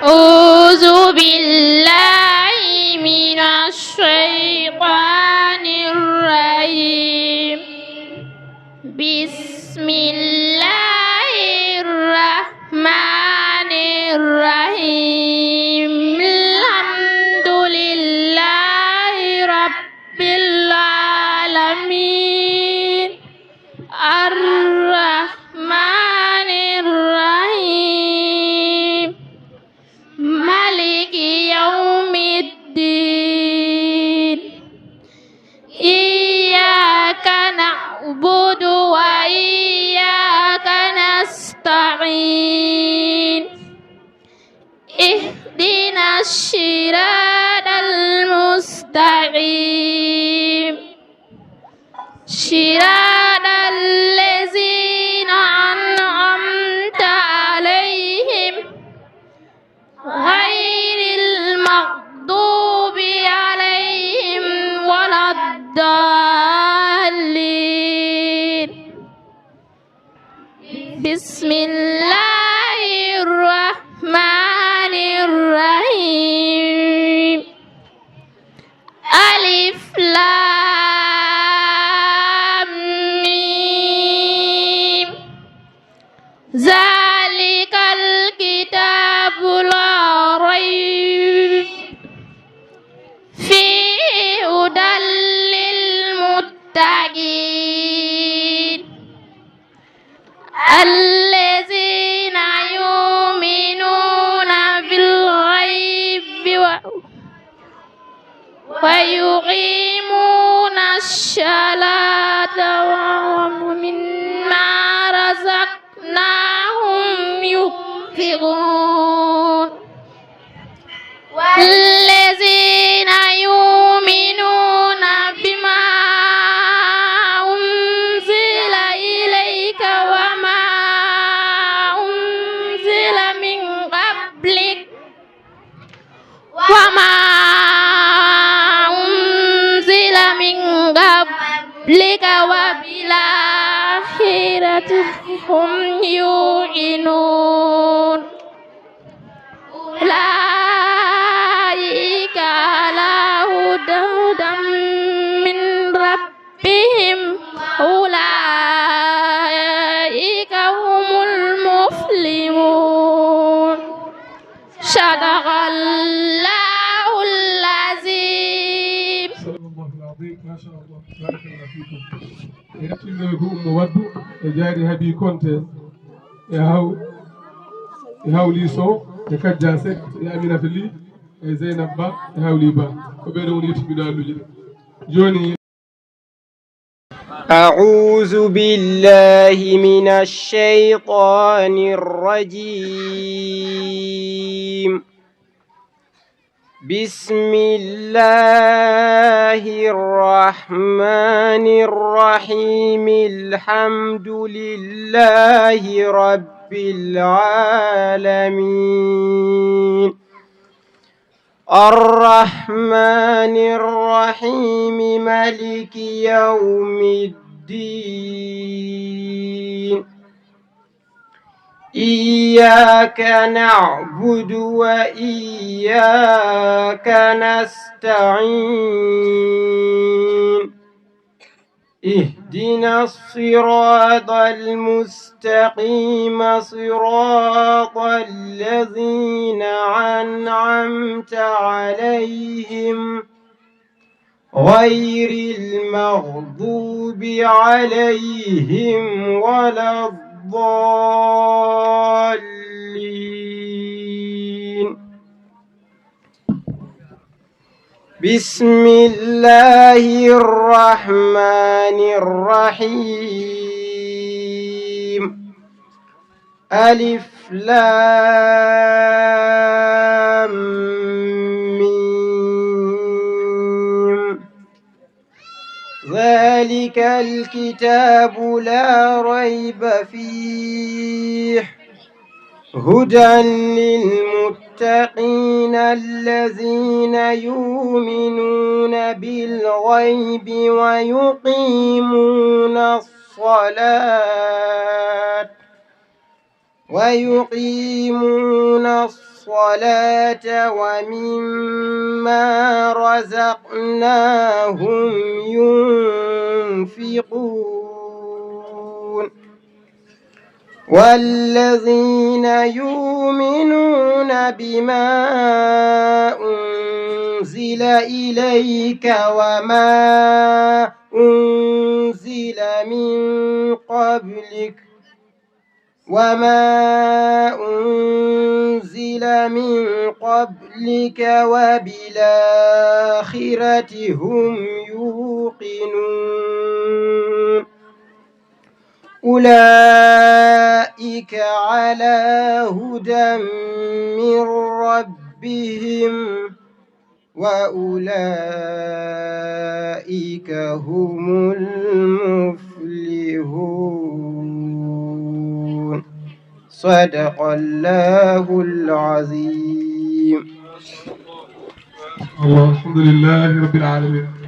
أعوذ بالله من الشيطان الرجيم. بسم الله الرحمن الرحيم. الحمد لله رب العالمين الرحمن الرحيم مالك يوم الدين. إياك نعبد وإياك نستعين. اهدنا الصراط المستقيم صراط الذين أنعمت عليهم غير المغضوب عليهم ولا الضالين. بسم الله الرحمن الرحيم. ألف لام ميم. ذلك الكتاب لا ريب فيه هدى للمتقين الذين يؤمنون بالغيب ويقيمون الصلاة ومما رزقناهم ينفقون والذين يؤمنون بما أنزل إليك وما أنزل من قبلك وبالآخرة هم يوقنون. أولئك على هدى من ربهم أولئك هم المفلحون. صدق الله العظيم. صدق الله العظيم. ما شاء الله بارك الله فيكم. يحتمل يكون مودو جاري هبي كونت يهاو ليسو يكجاسك يا أمينة فيلي زينب با يهاو ليبا كبيرون يتبدأ اللجل جوني. أعوذ بالله من الشيطان الرجيم. بسم الله الرحمن الرحيم. الحمد لله رب العالمين الرحمن الرحيم مالك يوم الدين. إياك نعبد وإياك نستعين. اهدنا الصراط المستقيم صراط الذين أنعمت عليهم غير المغضوب عليهم ولا الضالين. بسم الله الرحمن الرحيم. ألف لام ميم. ذلك الكتاب لا ريب فيه هدى للمتقين الذين يؤمنون بالغيب ويقيمون الصلاة الصلاة ومما رزقناهم ينفقون والذين يؤمنون بما أنزل إليك وما أنزل من قبلك وبالآخرة هم يوقنون أولئك على هدى من ربهم وأولئك هم المفلحون صدق الله العظيم. الله الحمد لله رب العالمين.